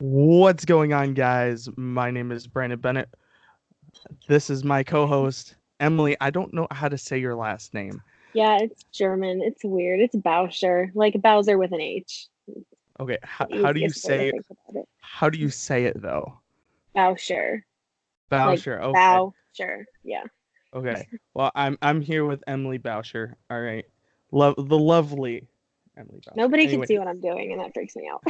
What's going on, guys? My name is Brandon Bennett. This is my co-host, Emily. I don't know how to say your last name. Yeah, it's German. It's weird. It's Bauscher, like Bowser with an H. Okay, The how do you easiest way to say it? think about it. How do you say it though? Bauscher, like Bauscher. Okay. Bauscher. Yeah. Okay. Well, I'm here with Emily Bauscher. All right. The lovely Emily Bauscher. Nobody can Anyway. see what I'm doing, and that freaks me out.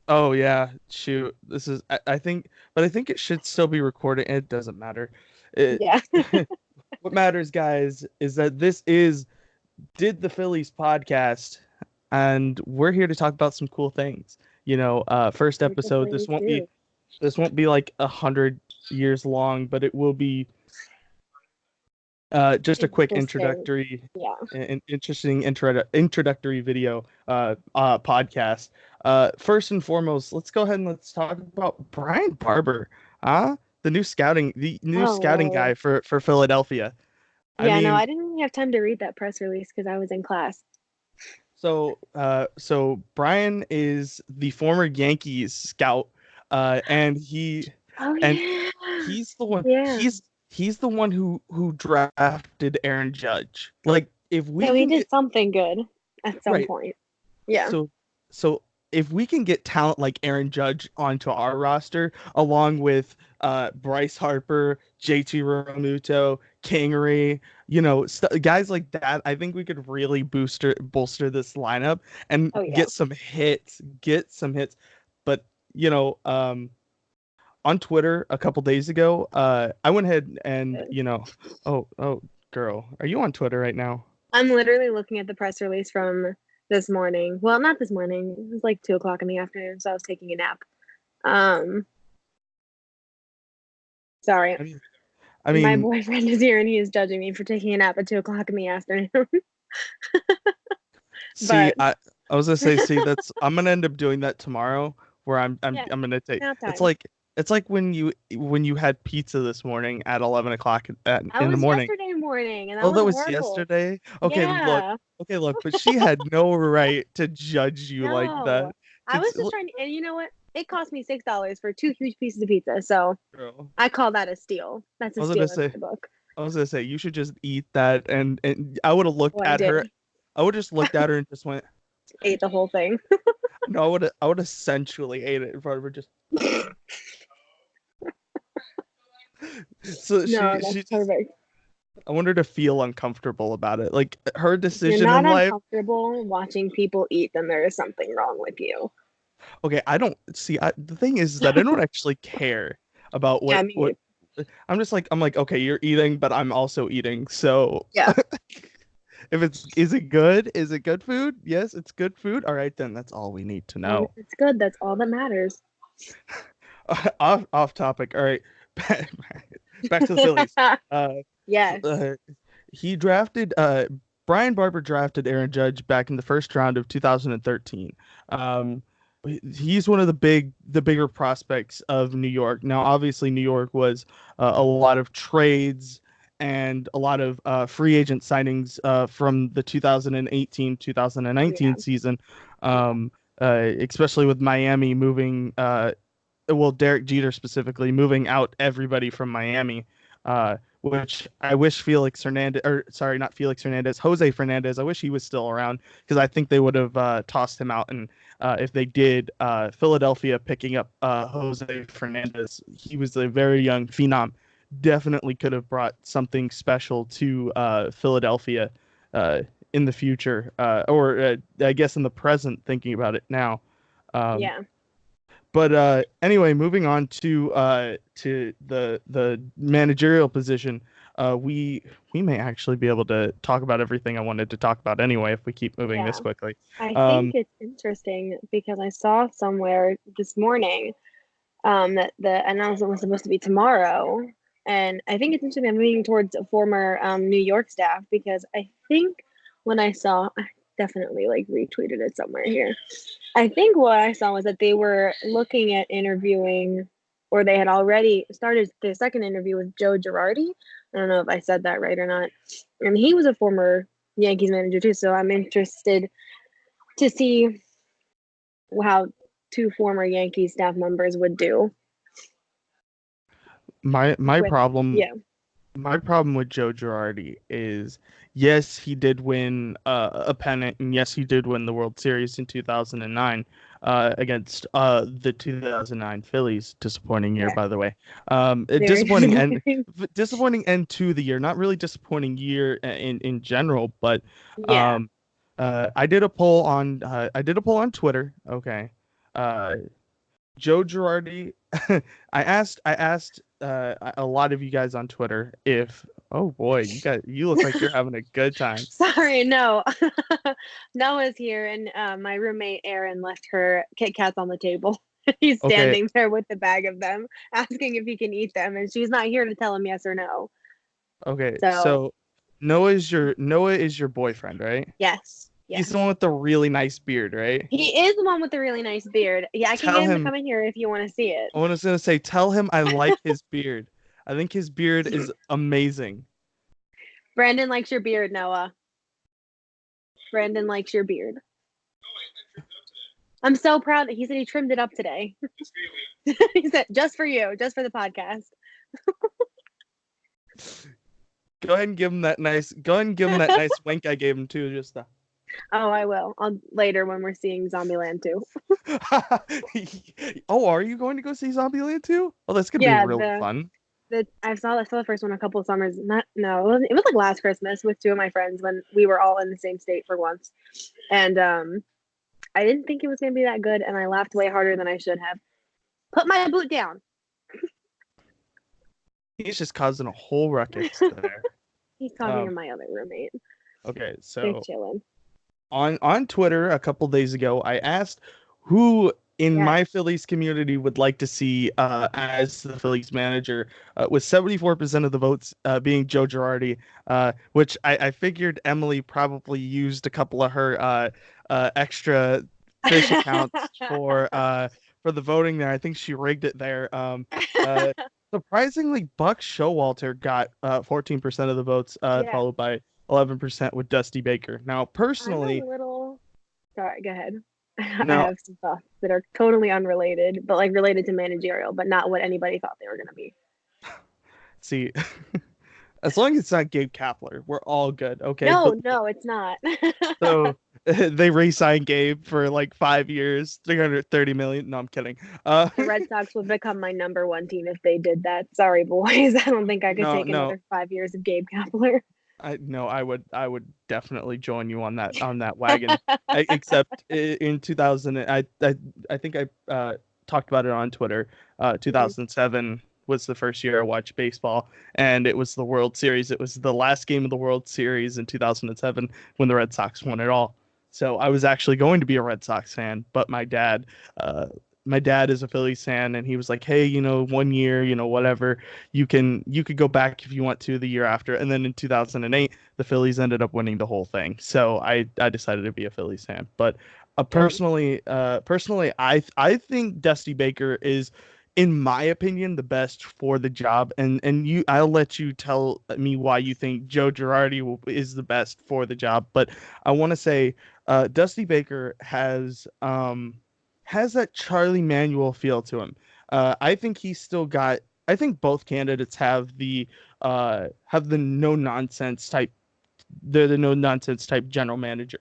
Oh yeah. Shoot. This is I think, but I think it should still be recorded. It doesn't matter. It, Yeah. what matters, guys, is that this is Did the Phillies podcast, and we're here to talk about some cool things. First episode. Typically do. This won't be like 100 years long, but it will be just a quick Interesting. Yeah. interesting introductory video podcast. First and foremost, let's go ahead and let's talk about Brian Barber, the new Oh, scouting Lord. guy for Philadelphia. I Yeah, no, mean, I didn't really have time to read that press release because I was in class. so Brian is the former Yankees scout, and Oh, and yeah. he's the one Yeah. he's the one who drafted Aaron Judge. Like, if we So he can did get something good at some right, point. Yeah. so so if we can get talent like Aaron Judge onto our roster, along with Bryce Harper, JT Realmuto, Kingery, guys like that, I think we could really bolster this lineup and Oh, yeah. get some hits, But you know, um, on Twitter a couple days ago, I went ahead and oh girl, are you on Twitter right now? I'm literally looking at the press release from this morning. Well, not this morning. It was like 2 o'clock in the afternoon, so I was taking a nap. Um, sorry. I mean, I My mean, boyfriend is here and he is judging me for taking a nap at 2 o'clock in the afternoon. See, But I was gonna say, see, that's I'm gonna end up doing that tomorrow, where yeah, I'm gonna take. nap It's time. like when you had pizza this morning at 11 o'clock That in the was morning. yesterday morning and that Oh, was that was horrible. yesterday. Yeah. Okay, look, but she had no right to judge you like that. No. I It's was just trying to, and you know what? It cost me $6 for two huge pieces of pizza. So girl. I call that a steal. That's I a was gonna steal in say, my book. you should just eat that, and I would have looked Well, I at her. did. I would just looked at her and just went, Ate the whole thing. no, I would essentially ate it in front of her. Just so No, she that's just perfect. I want her to feel uncomfortable about it. Like, her If you're decision in not life. uncomfortable watching people eat, then there is something wrong with you. Okay, I don't see. The thing is that I don't actually care about Yeah, what. me. I'm like, okay, you're eating, but I'm also eating. So Yeah. if is it good? Is it good food? Yes, it's good food. All right, then that's all we need to Long as know. it's good, that's all that matters. Off topic. All right, back, back to the Phillies. Uh, Yes. uh, he drafted Brian Barber drafted Aaron Judge back in the first round of 2013. Um, he's one of the bigger prospects of New York. Now, obviously, New York was a lot of trades and a lot of free agent signings from the 2018-2019 Yeah. season, Yeah. um, especially with Miami moving. Well, Derek Jeter specifically moving out everybody from Miami, which I wish Felix Hernandez, or sorry, not Felix Hernandez, Jose Fernandez. I wish he was still around, because I think they would have tossed him out. And if they did, Philadelphia picking up Jose Fernandez, he was a very young phenom, definitely could have brought something special to Philadelphia uh, in the future, or I guess in the present, thinking about it now. Um, Yeah. but anyway, moving on to the managerial position, we may actually be able to talk about everything I wanted to talk about anyway if we keep moving this Yeah. quickly. I think Um, it's interesting because I saw somewhere this morning that the announcement was supposed to be tomorrow. And I think it's interesting. I'm leaning towards a former New York staff because I think when I definitely like retweeted it somewhere here. I think what I saw was that they were looking at interviewing, or they had already started the second interview with Joe Girardi. I don't know if I said that right or not. And he was a former Yankees manager too. So I'm interested to see how two former Yankees staff members would do. My problem Yeah. My problem with Joe Girardi is, yes, he did win a pennant, and yes, he did win the World Series in 2009 against the 2009 Phillies. Disappointing year, Yeah. by the way. A Very disappointing end to the year. Not really disappointing year in general, but yeah. um, I did a poll on Twitter. Okay, uh, Joe Girardi. I asked a lot of you guys on Twitter if, oh boy, you look like you're having a good time. Sorry, no. Noah's here, and my roommate Erin left her Kit Kats on the table. He's Okay, standing there with the bag of them, asking if he can eat them, and she's not here to tell him yes or no. okay. So So Noah is your boyfriend, right? yes, He's yes, the one with the really nice beard, right? he is the one with the really nice beard. Yeah, I can Tell get him to him. come in here if you want to see it. I was gonna say, tell him I like his beard. I think his beard is amazing. Brandon likes your beard, Noah. Brandon likes your beard. I'm so proud that he said he trimmed it up today. He said, just for you, just for the podcast. Go ahead and give him that nice. Go ahead and give him that nice wink I gave him too. Just Oh, I will. I'll later when we're seeing Zombieland 2. Oh, are you going to go see Zombieland 2? Oh, that's gonna be Yeah, really fun. I saw the first one a couple of summers. It was like last Christmas with two of my friends when we were all in the same state for once. And I didn't think it was gonna be that good, and I laughed way harder than I should have. Put my boot down. He's just causing a whole ruckus there. He's talking to my other roommate. Okay, They're so chilling. on Twitter a couple days ago, I asked who in Yes. my Phillies community would like to see as the Phillies manager, with 74% of the votes being Joe Girardi, which I figured Emily probably used a couple of her extra fish accounts for the voting there. I think she rigged it there. Surprisingly, Buck Showalter got 14% of the votes, Yeah. followed by 11% with Dusty Baker. Now, personally, I'm a little. Sorry, go ahead. I now have some thoughts that are totally unrelated, but like related to managerial, but not what anybody thought they were going to be. see, as long as it's not Gabe Kapler, we're all good. Okay. No, it's not. So they re-signed Gabe for like 5 years, 330 million. No, I'm kidding. The Red Sox would become my number one team if they did that. Sorry, boys. I don't think I could take another 5 years of Gabe Kapler. I would definitely join you on that wagon. Except in 2000, I think I talked about it on Twitter. 2007 was the first year I watched baseball, and it was the World Series. It was the last game of the World Series in 2007 when the Red Sox won it all. So I was actually going to be a Red Sox fan, but my dad is a Phillies fan, and he was like, "Hey, 1 year, whatever, you could go back if you want to the year after." And then in 2008, the Phillies ended up winning the whole thing. So I decided to be a Phillies fan. But personally, I think Dusty Baker is, in my opinion, the best for the job. And I'll let you tell me why you think Joe Girardi is the best for the job. But I want to say, Dusty Baker has that Charlie Manuel feel to him. I think he's still got. I think both candidates have the no nonsense type. They're the no nonsense type general manager,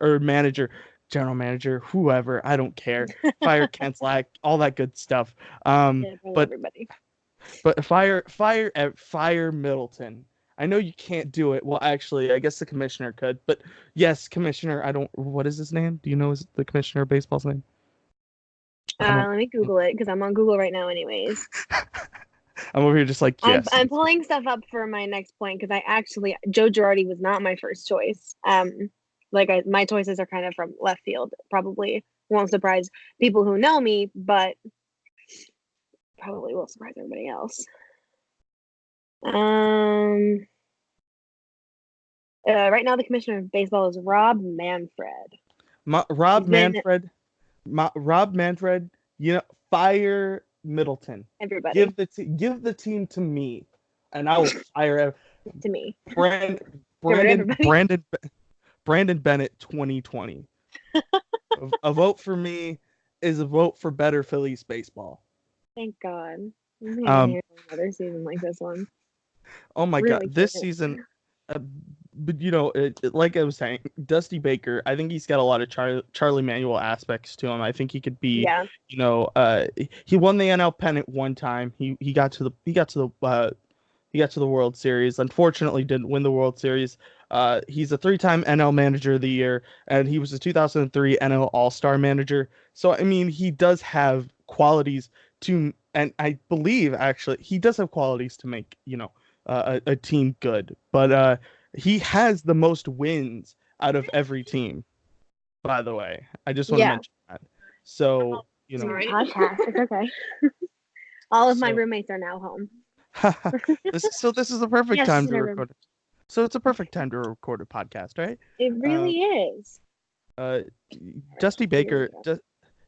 whoever. I don't care. Fire Kenslack, all that good stuff. But Everybody. fire Middleton. I know you can't do it. Well, actually, I guess the commissioner could. But yes, commissioner. I don't. What is his name? Do you know the commissioner of baseball's name? Let me Google it because I'm on Google right now, anyways. I'm over here just like, yes. I'm pulling stuff up for my next point because Joe Girardi was not my first choice. My choices are kind of from left field. Probably won't surprise people who know me, but probably will surprise everybody else. Right now the commissioner of baseball is Rob Manfred. Rob Manfred. Fire Middleton. Everybody. Give the team to me, and I will fire to me. Brandon Bennett 2020. A vote for me, is a vote for better Phillies baseball. Thank God. I'm gonna Um, hear another season like this one. oh my God, Really this can't. season, uh, but like I was saying, Dusty Baker, I think he's got a lot of Charlie Manuel aspects to him. I think he could be, Yeah. he won the NL pennant one time. He got to the he got to the World Series. Unfortunately, didn't win the World Series. He's a three-time NL Manager of the Year, and he was a 2003 NL All-Star Manager. So, I mean, he does have qualities to, and I believe actually he does have qualities to make, a team good. But he has the most wins out of every team. By the way, I just want to Yeah. mention that. So, Sorry. Podcast. It's okay. All of my so roommates are now home. this is the perfect Yes, time in to our room. record it. So it's a perfect time to record a podcast, right? It Um, really is. uh, All right, Dusty here we Baker, go.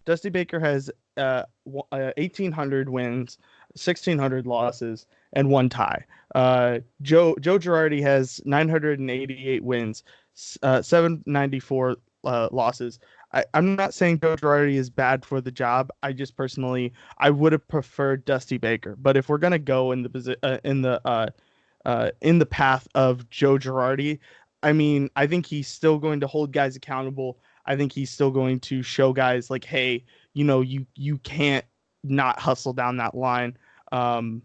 Dusty Baker has 1,800 wins, 1,600 losses, and one tie. Joe Girardi has 988 wins, 794 losses. I'm not saying Joe Girardi is bad for the job. I just personally I would have preferred Dusty Baker. But if we're gonna go in in the path of Joe Girardi, I mean, I think he's still going to hold guys accountable. I think he's still going to show guys like, hey, you can't not hustle down that line. Um,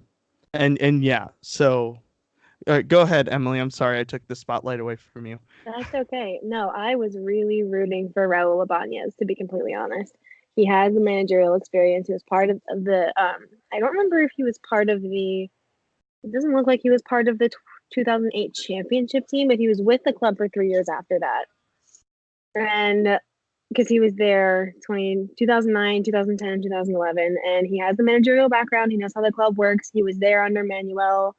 and yeah, so go ahead, Emily. I'm sorry I took the spotlight away from you. That's okay. No, I was really rooting for Raul Ibanez, to be completely honest. He has the managerial experience. He was part of the I don't remember if he was part of the it doesn't look like he was part of the 2008 championship team, but he was with the club for 3 years after that. And because he was there 2009, 2010, 2011, and he has the managerial background. He knows how the club works. He was there under Manuel,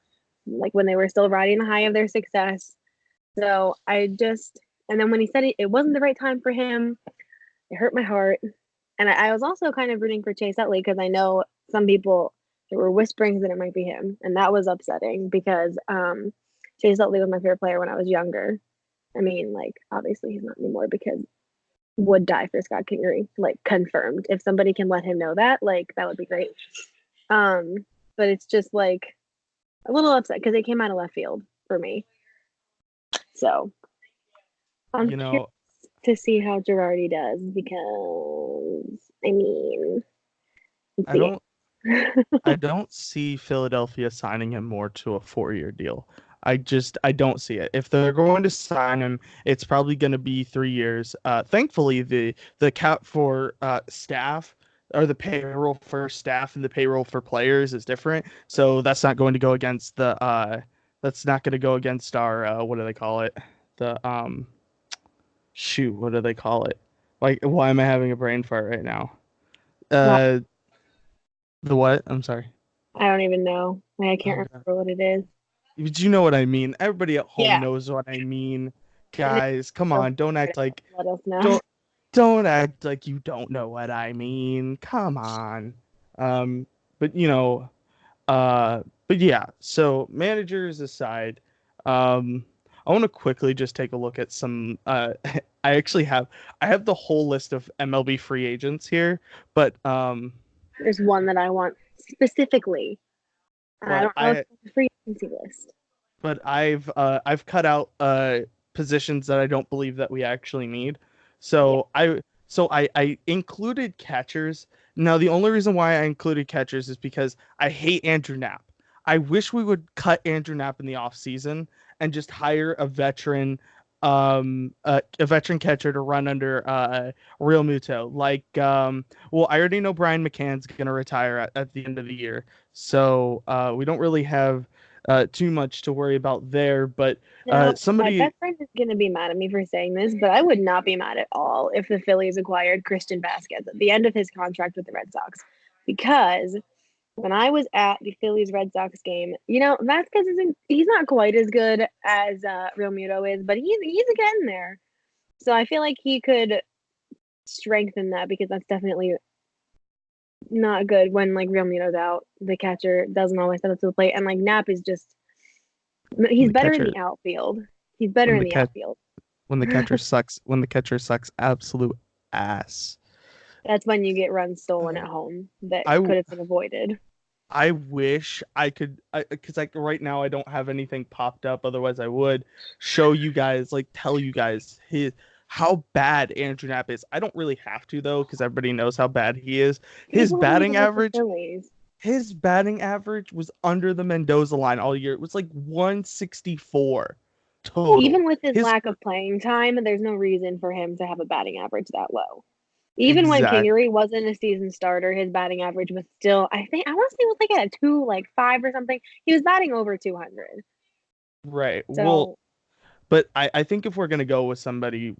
like when they were still riding the high of their success. So and then when he said it wasn't the right time for him, it hurt my heart. And I was also kind of rooting for Chase Utley because I know some people, there were whisperings that it might be him. And that was upsetting because Chase Utley was my favorite player when I was younger. I mean, like, obviously he's not anymore because would die for Scott Kingery, like confirmed. If somebody can let him know that, like that would be great. But it's just like a little upset because it came out of left field for me. So I'm You curious know, to see how Girardi does because I mean, let's I see. don't I don't see Philadelphia signing him more to a 4-year deal. I don't see it. If they're going to sign him, it's probably going to be 3 years. Thankfully, the cap for staff or the payroll for staff and the payroll for players is different. So that's not going to go against that's not going to go against our what do they call it? The shoot, what do they call it? Like, why am I having a brain fart right now? Wow, Uh, the what? I'm sorry. I don't even know. I can't Oh, remember what it is. but you know what I mean. Everybody at home Yeah, knows what I mean. and if Guys, come you on, don't act like let us know. don't don't act like you don't know what I mean. Come on. Um, but but yeah, so managers aside, I want to quickly just take a look at some I actually have the whole list of MLB free agents here, but There's one that I want specifically. I but don't know if I it's a free agency list. but I've cut out positions that I don't believe that we actually need. Yeah. So I included catchers. Now the only reason why I included catchers is because I hate Andrew Knapp. I wish we would cut Andrew Knapp in the offseason and just hire a veteran catcher to run under Real Muto. Well, I already know Brian McCann's gonna retire at the end of the year. So we don't really have too much to worry about there. But Now, my somebody, best friend is going to be mad at me for saying this, but I would not be mad at all if the Phillies acquired Christian Vasquez at the end of his contract with the Red Sox. Because when I was at the Phillies Red Sox game, Vasquez he's not quite as good as Real Muto is, but he's getting there. So I feel like he could strengthen that because that's definitely not good when like Real Muto's out. The catcher doesn't always step up to the plate, and like Knapp is just when he's the better in catcher the outfield. He's better when in the the cat outfield. when the catcher sucks absolute ass. That's when you get runs stolen at home that I could have been avoided. I wish I could, because like right now I don't have anything popped up. Otherwise, I would show you guys, like tell you guys his how bad Andrew Knapp is. I don't really have to though, because everybody knows how bad he is. His People don't even batting like the average, Phillies. his batting average was under the Mendoza line all year. It was like 164 total. Even with his His lack of playing time, there's no reason for him to have a batting average that low. Even when exact Kingery wasn't a season starter, his batting average was still, I think, I want to say it was like at a 2, like 5 or something. He was batting over 200. right. Well, So but I think if we're gonna go with somebody,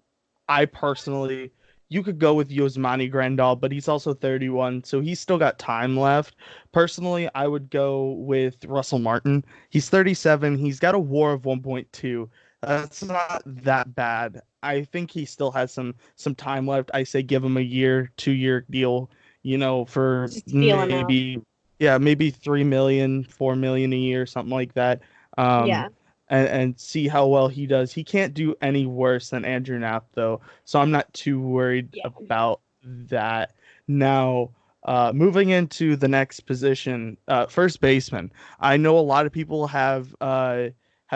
I personally, you could go with Yasmani Grandal, but he's also 31, so he's still got time left. Personally, I would go with Russell Martin. He's 37. He's got a WAR of 1.2. That's not that bad. I think he still has some time left. I say give him a year, 2 year deal, for just feel him out. maybe yeah, maybe 3 million, 4 million a year, something like that. Um, Yeah. and see how well he does. He can't do any worse than Andrew Knapp, though, so I'm not too worried Yeah. about that. Now, moving into the next position, first baseman. I know a lot of people have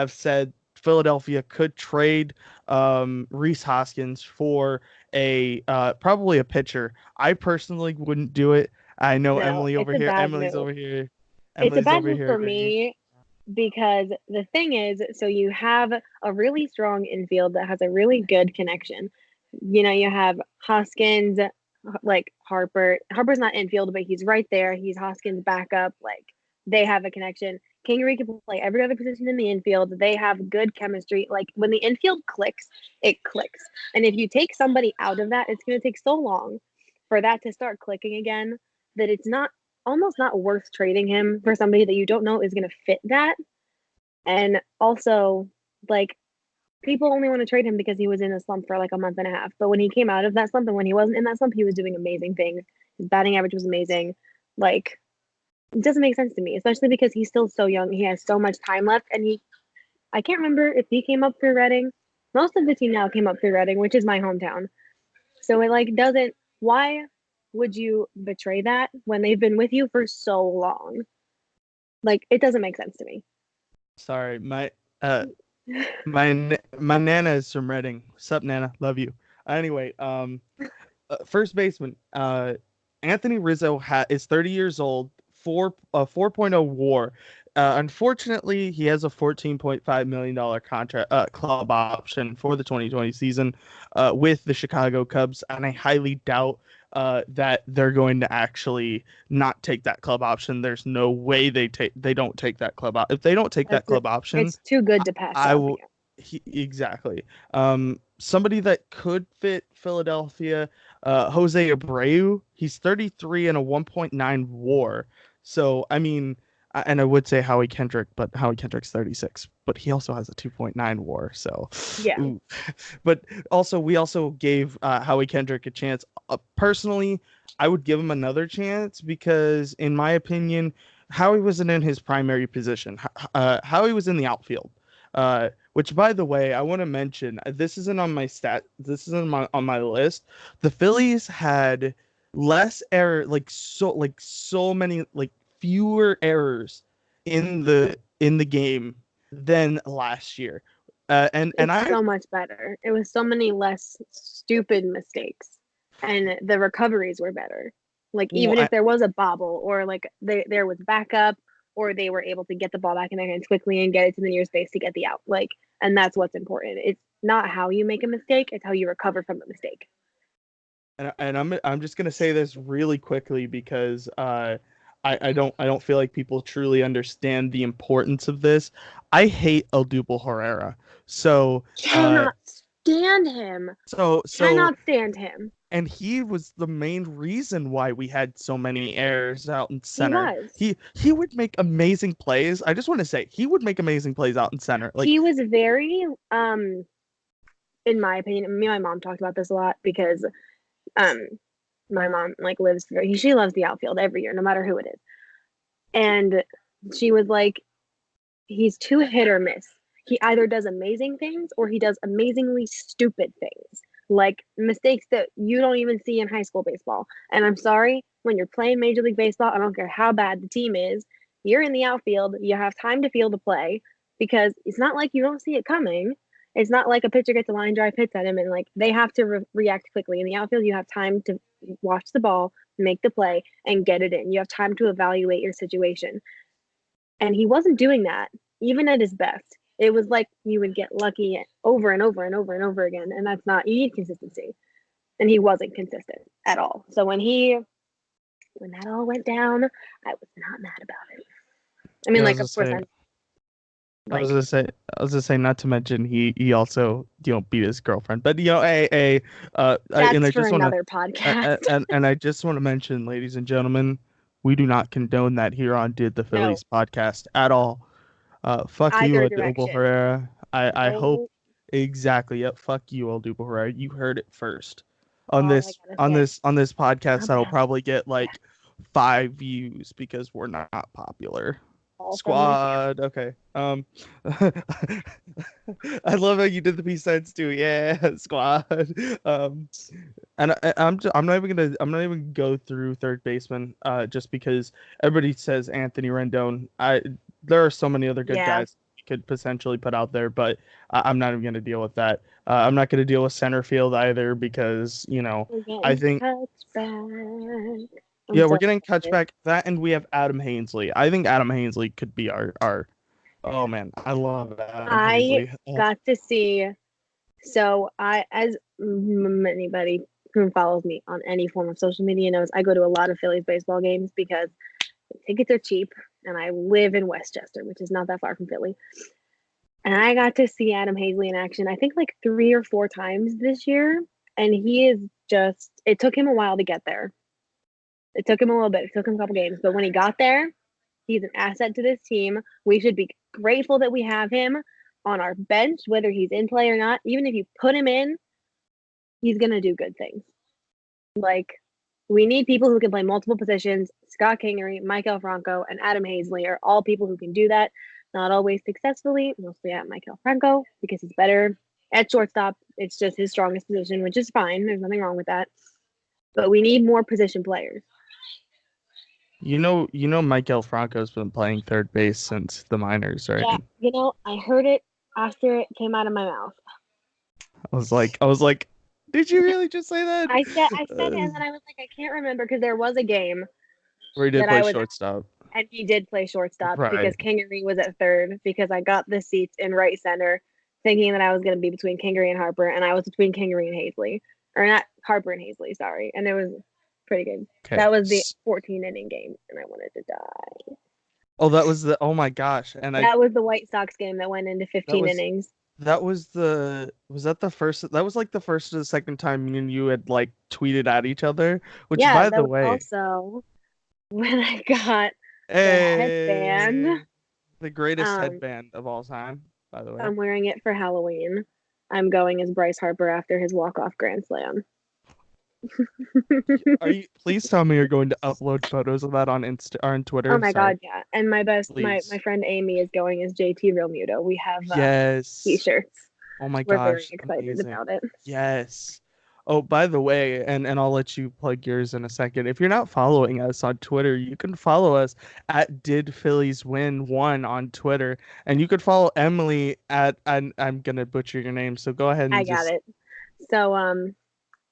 said Philadelphia could trade Rhys Hoskins for a probably a pitcher. I personally wouldn't do it. I know No, Emily it's over a here. bad Emily's move. over here. It's a Emily's bad over move here for agreeing. me because the thing is, so you have a really strong infield that has a really good connection. You have Hoskins, like Harper. Harper's not infield, but he's right there. He's Hoskins' backup. Like they have a connection. Kingery can play every other position in the infield. They have good chemistry. Like when the infield clicks, it clicks. And if you take somebody out of that, it's going to take so long for that to start clicking again that it's not almost not worth trading him for somebody that you don't know is going to fit that. And also, like, people only want to trade him because he was in a slump for like a month and a half. But when he came out of that slump and when he wasn't in that slump, he was doing amazing things. His batting average was amazing. Like, it doesn't make sense to me, especially because he's still so young. He has so much time left. And I can't remember if he came up through Reading. Most of the team now came up through Reading, which is my hometown. So it like doesn't, why would you betray that when they've been with you for so long? Like, it doesn't make sense to me. Sorry, my nana is from Reading. Sup, Nana? Love you. Anyway, first baseman. Anthony Rizzo is 30 years old. 4.0 WAR. Unfortunately, he has a $14.5 million contract club option for the 2020 season with the Chicago Cubs, and I highly doubt that they're going to actually not take that club option. There's no way they don't take that club op. If they don't take that That's club option, it's too good to pass I up. will. Exactly. Somebody that could fit Philadelphia, Jose Abreu. He's 33 and a 1.9 WAR. So I mean, and I would say Howie Kendrick, but Howie Kendrick's 36, but he also has a 2.9 WAR. So, Yeah. ooh. But also we also gave Howie Kendrick a chance. Personally, I would give him another chance because, in my opinion, Howie wasn't in his primary position. Howie was in the outfield. Which, by the way, I want to mention, this isn't on my stat. This isn't on my list. The Phillies had less error, like so many, like fewer errors in the game than last year. And It's I so much better. It was so many less stupid mistakes, and the recoveries were better. Like well, even if there was a bobble or like there was backup or they were able to get the ball back in their hands quickly and get it to the near space to get the out. Like, and that's what's important. It's not how you make a mistake; it's how you recover from the mistake. and I'm just gonna say this really quickly because I don't feel like people truly understand the importance of this. I hate El Duple Herrera. So uh Cannot stand him. so Cannot stand him. and he was the main reason why we had so many errors out in He center. was. He would make amazing plays. I just want to say he would make amazing plays out in center. Like He was very in my opinion, me and my mom talked about this a lot because um my mom like she loves the outfield every year, no matter who it is. And she was like, he's too hit or miss. He either does amazing things or he does amazingly stupid things. like mistakes that you don't even see in high school baseball. And I'm sorry, when you're playing Major League Baseball, I don't care how bad the team is, you're in the outfield, you have time to feel the play because it's not like you don't see it coming. It's not like a pitcher gets a line drive, hits at him, and like they have to react quickly. In the outfield, you have time to watch the ball, make the play, and get it in. You have time to evaluate your situation. And he wasn't doing that, even at his best. It was like you would get lucky over and over and over and over again. And that's not, you need consistency. And he wasn't consistent at all. So when that all went down, I was not mad about it. I mean, Yeah, like, of course, I'm I was like, gonna say, not to mention he also beat his girlfriend, but and that's I for just want to, another podcast. and I just want to mention, ladies and gentlemen, we do not condone that here on Did the No, Phillies podcast at all. Fuck you, either Odubel direction. Herrera. I hope No, exactly. Yep. Fuck you, Odubel Herrera. You heard it first on all I this gotta say podcast. That'll about probably get like 5 views because we're not popular. all from my Squad. Okay. I love how you did the peace signs too. Yeah, squad. Um, and I'm not even go through third baseman. Just because everybody says Anthony Rendon. There are so many other good yeah. guys you could potentially put out there, but I'm not even gonna deal with that. I'm not gonna deal with center field either because We're I getting think touched back. I'm yeah, we're so getting excited. touchback that, and we have Adam Hainsley. I think Adam Hainsley could be our. Oh man, I love Adam I Hainsley. got to see. So as anybody who follows me on any form of social media knows, I go to a lot of Phillies baseball games because the tickets are cheap, and I live in Westchester, which is not that far from Philly. And I got to see Adam Hazley in action, I think like 3 or 4 times this year, and he is just. It took him a while to get there. It took him a little bit. It took him a couple games, but when he got there, he's an asset to this team. We should be grateful that we have him on our bench, whether he's in play or not. Even if you put him in, he's going to do good things. Like, we need people who can play multiple positions. Scott Kingery, Michael Franco, and Adam Hazley are all people who can do that. Not always successfully, mostly at Michael Franco because he's better at shortstop. It's just his strongest position, which is fine. There's nothing wrong with that. But we need more position players. Michael Franco's been playing third base since the minors, right? Yeah, I heard it after it came out of my mouth. I was like, did you really just say that? I said it, and then I was like, I can't remember because there was a game Where he did that play I was at, shortstop, and he did play shortstop right? because Kingery was at third because I got the seats in right center, thinking that I was going to be between Kingery and Harper, and I was between Kingery and Hazley, or not Harper and Hazley, sorry, and it was pretty good. Okay. That was the 14-inning game, and I wanted to die. Oh, that was the. Oh my gosh! And That was the White Sox game that went into that 15 was innings. that was the. Was that the first? That was like the first or the second time me and you had like tweeted at each other. Which, Yeah, by that the was way, also when I got the hey, headband. the greatest Um, headband of all time. By the way. I'm wearing it for Halloween. I'm going as Bryce Harper after his walk-off grand slam. Are you? Please tell me you're going to upload photos of that on Insta or on Oh Twitter. my Sorry, god, yeah. And my please. friend Amy is going as JT Realmuto. We have Yes. t-shirts. Oh my We're very gosh, excited amazing. about it. Yes. Oh, by the way, and I'll let you plug yours in a second. If you're not following us on Twitter, you can follow us at Did Phillies Win One on Twitter, and you could follow Emily at I'm gonna butcher your name, so go ahead I and got just it. So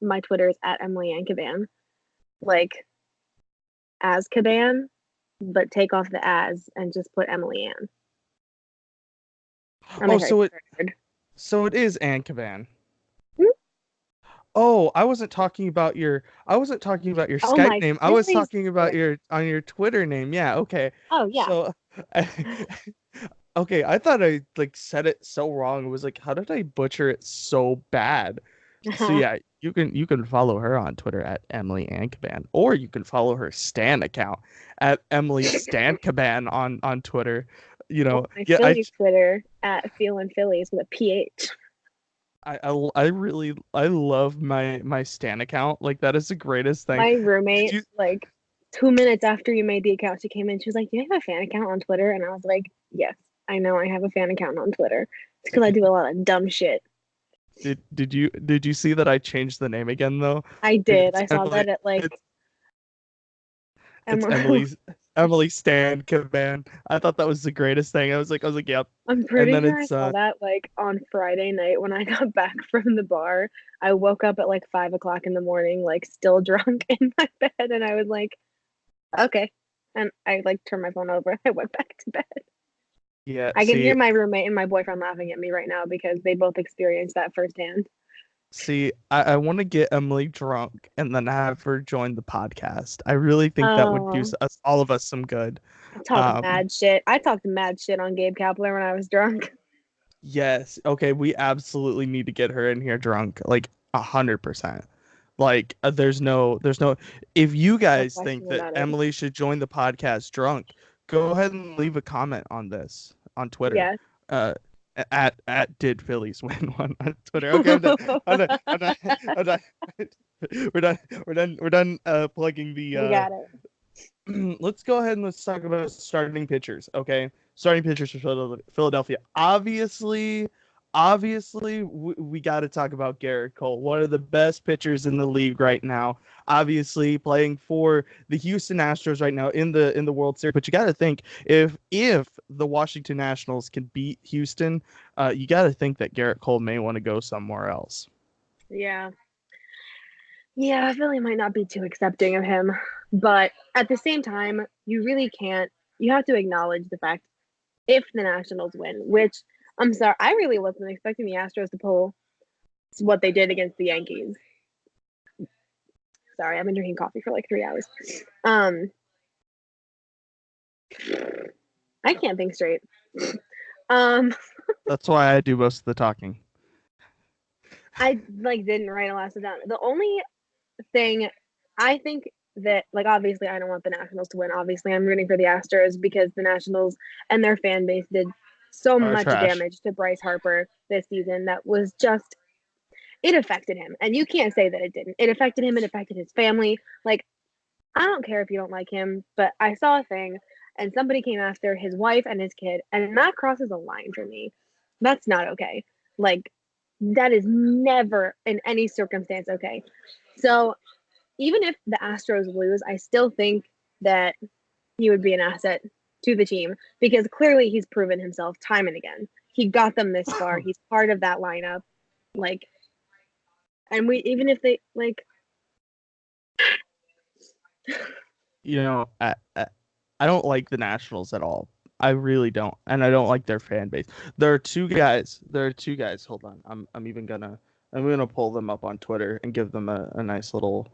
my Twitter is at Emily Ann, like as Caban, but take off the as and just put Emily Ann. I'm a oh, Harry Potter nerd. so it is Ann Caban. Hmm? Oh, I wasn't talking about your Oh, Skype my name. I was Phillies talking about Twitter. your on your Twitter name. Yeah, okay. Oh yeah. So okay, I thought I like said it so wrong. It was like, how did I butcher it so bad? So yeah, you can follow her on Twitter at Emily Ancaban, or you can follow her Stan account at Emily Stan Caban on Twitter. Or my Yeah, Phillies Twitter at Feelin' Phillies with a PH. I really I love my Stan account. Like that is the greatest thing. My Did roommate, you? like 2 minutes after you made the account, she came in. She was like, "Do you have a fan account on Twitter?" And I was like, "Yes, I know I have a fan account on Twitter. It's because I do a lot of dumb shit." Did you see that I changed the name again though? I did. It's I saw Emily. that at like It's Emerald. Emily Stan Caban. I thought that was the greatest thing. I was like, yep. I'm And pretty then sure I it's saw that like on Friday night when I got back from the bar. I woke up at like 5 o'clock in the morning, like still drunk in my bed, and I was like, okay. And I like turned my phone over and I went back to bed. yeah. I can hear my roommate and my boyfriend laughing at me right now because they both experienced that firsthand. I want to get Emily drunk and then have her join the podcast. I really think that would do Oh, us all of us some good. talk Um, mad shit. I talked mad shit on Gabe Kapler when I was drunk. yes. Okay, we absolutely need to get her in here drunk, like 100%. Like there's no if you No guys think question that about it. Emily should join the podcast drunk, go ahead and leave a comment on this on Twitter. Yes. Uh at did Phillies win one on Twitter. Okay, I'm done. I'm done. I'm done. I'm done. We're done. We're done plugging the We got it. let's go ahead and let's talk about starting pitchers, okay? Starting pitchers for Philadelphia. Obviously, we got to talk about Garrett Cole, one of the best pitchers in the league right now. Obviously, playing for the Houston Astros right now in the World Series. But you got to think if the Washington Nationals can beat Houston, you got to think that Garrett Cole may want to go somewhere else. Yeah. Yeah, Philly might not be too accepting of him, but at the same time, you really can't. You have to acknowledge the fact if the Nationals win, which I'm sorry, I really wasn't expecting the Astros to pull what they did against the Yankees. Sorry, I've been drinking coffee for like 3 hours. Um, I can't think straight. Um, That's why I do most of the talking. I like didn't write a lot of down. The only thing I think that like obviously I don't want the Nationals to win. Obviously, I'm rooting for the Astros because the Nationals and their fan base did so Are much trash. damage to Bryce Harper this season that was just it affected him. And you can't say that it didn't. It affected him, it affected his family. Like I don't care if you don't like him, but I saw a thing and somebody came after his wife and his kid, and that crosses a line for me. That's not okay. Like, that is never in any circumstance okay. So, even if the Astros lose, I still think that he would be an asset to the team because clearly he's proven himself time and again. He got them this far. He's part of that lineup. Like, and we, even if they, like, I don't like the Nationals at all. I really don't, and I don't like their fan base. There are two guys. There are two guys. Hold on, I'm gonna pull them up on Twitter and give them a nice little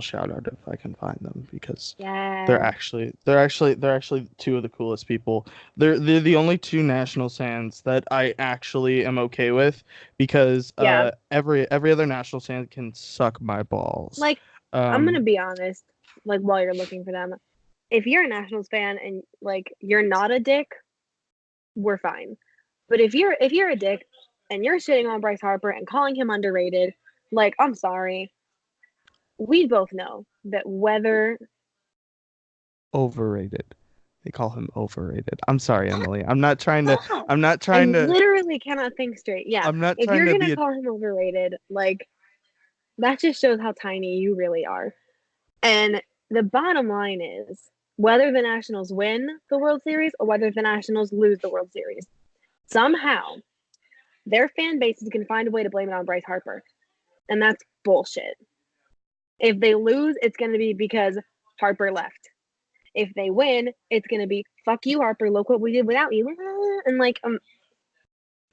shout out if I can find them because they're yeah, actually they're actually they're actually two of the coolest people. They're the only two Nationals fans that I actually am okay with because yeah. every other Nationals fan can suck my balls. Like, I'm gonna Um, be honest. Like, while you're looking for them, if you're a Nationals fan and like you're not a dick, we're fine. But if you're a dick and you're shitting on Bryce Harper and calling him underrated, like I'm sorry, we both know that whether Overrated. They call him overrated. I'm sorry, Emily. I'm not trying to. oh, I'm not I trying to. literally cannot think straight. Yeah, I'm not if trying you're to gonna be a. call him overrated, like that just shows how tiny you really are. And the bottom line is whether the Nationals win the World Series or whether the Nationals lose the World Series, somehow their fan base is going to find a way to blame it on Bryce Harper. And that's bullshit. If they lose, it's going to be because Harper left. If they win, it's going to be fuck you, Harper. Look what we did without you. And like,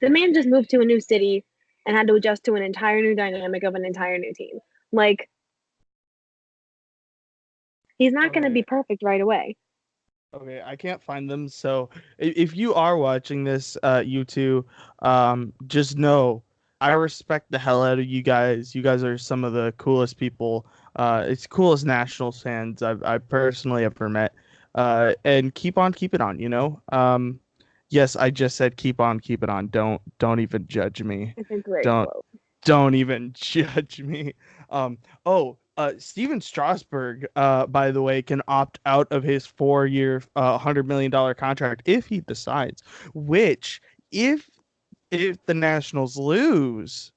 the man just moved to a new city and had to adjust to an entire new dynamic of an entire new team. Like, he's not going to be Okay. perfect right away. Okay. I can't find them. So if you are watching this, you two, just know I respect the hell out of you guys. You guys are some of the coolest people. It's coolest Nationals fans I personally ever met. And keep on keeping on. Yes, I just said keep on keep it on. Don't even judge me. It's a great Don't quote. don't even judge me. Steven Strasburg, by the way, can opt out of his 4-year, $100 million contract if he decides. Which, if if the Nationals lose,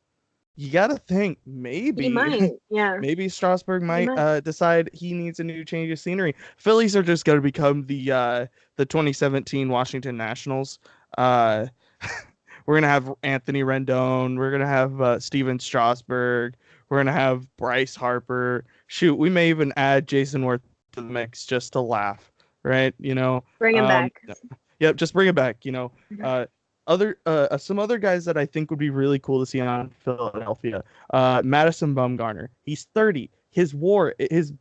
you got to think He maybe might. Yeah, maybe Strasburg he might might. decide he needs a new change of scenery. Phillies are just going to become the 2017 Washington Nationals. Uh, we're gonna have Anthony Rendon. We're gonna have Steven Strasburg. We're gonna have Bryce Harper. Shoot, we may even add Jason Worth to the mix just to laugh, right? Bring him back. Yep, just bring it back. Uh, other some other guys that I think would be really cool to see on Philadelphia. Madison Bumgarner. He's 30. His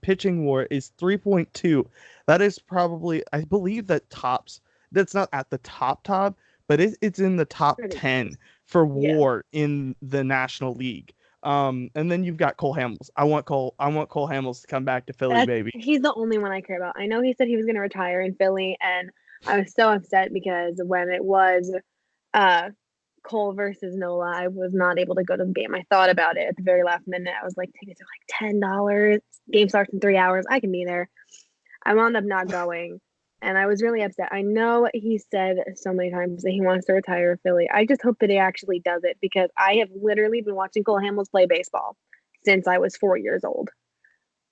pitching WAR is 3.2. That is probably, I believe that tops. That's not at the top, but it's in the top Pretty 10 close. for Yeah. WAR in the National League. And then you've got Cole Hamels. I want Cole Hamels to come back to Philly, baby. He's the only one I care about. I know he said he was going to retire in Philly, and I was so upset because when it was uh Cole versus Nola, I was not able to go to the game. I thought about it at the very last minute. I was like, tickets are like $10. Game starts in 3 hours. I can be there. I wound up not going, and I was really upset. I know he said so many times that he wants to retire in Philly. I just hope that he actually does it because I have literally been watching Cole Hamels play baseball since I was 4 years old.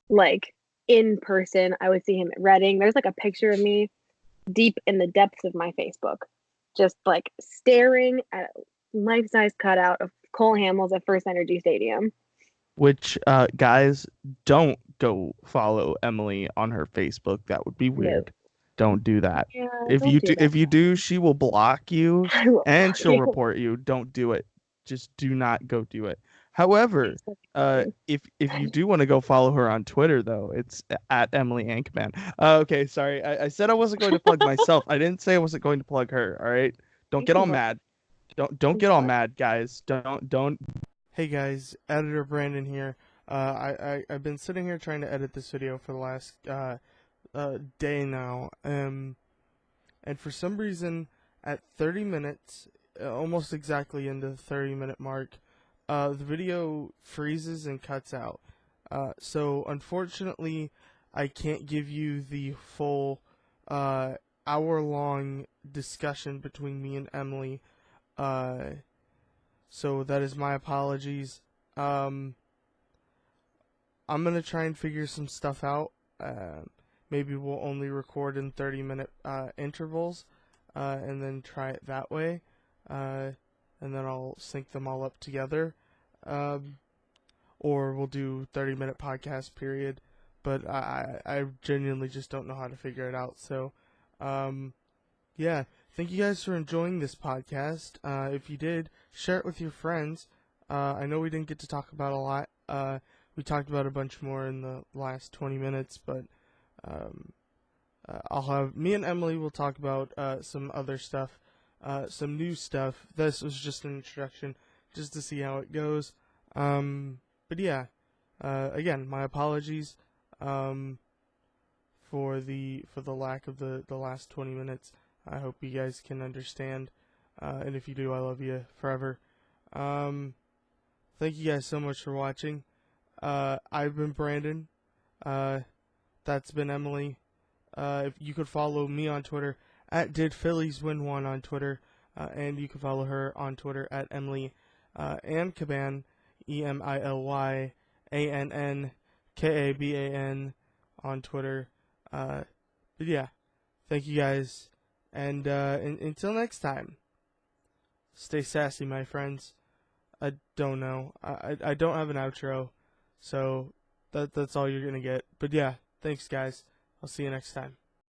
Like in person, I would see him at Reading. There's like a picture of me deep in the depths of my Facebook, just like staring at a life-size cutout of Cole Hamels at First Energy Stadium. Which guys, don't go follow Emily on her Facebook. That would be No, weird. Don't do that. yeah, don't do that. If you do, she will block you I will and block she'll you. report you. Don't do it. Just do not go do it. However, if you do want to go follow her on Twitter though, it's at Emily Ankman. Okay, sorry. I said I wasn't going to plug myself. I didn't say I wasn't going to plug her. All right. Don't You get can all plug. mad. Don't You can get all plug. mad, guys. Don't. Hey guys, editor Brandon here. I've been sitting here trying to edit this video for the last day now. And for some reason, at 30 minutes, almost exactly into the 30-minute mark, the video freezes and cuts out. So unfortunately, I can't give you the full hour-long discussion between me and Emily. So that is my apologies. I'm gonna try and figure some stuff out. Maybe we'll only record in 30-minute intervals, and then try it that way. And then I'll sync them all up together. Or we'll do 30-minute podcast period. But I genuinely just don't know how to figure it out. So, yeah. Thank you guys for enjoying this podcast. If you did, share it with your friends. I know we didn't get to talk about a lot. We talked about a bunch more in the last 20 minutes, but I'll have me and Emily will talk about some other stuff, some new stuff. This was just an introduction, just to see how it goes. But yeah, again, my apologies for the lack of the last 20 minutes. I hope you guys can understand, and if you do, I love you forever. Thank you guys so much for watching. I've been Brandon. That's been Emily. If you could follow me on Twitter at DidPhilliesWin1 on Twitter, and you can follow her on Twitter at Emily Ankaban, EmilYannKaban on Twitter. But yeah, thank you guys, and until next time, stay sassy, my friends. I don't know. I don't have an outro, so that's all you're gonna get. But yeah, thanks guys. I'll see you next time.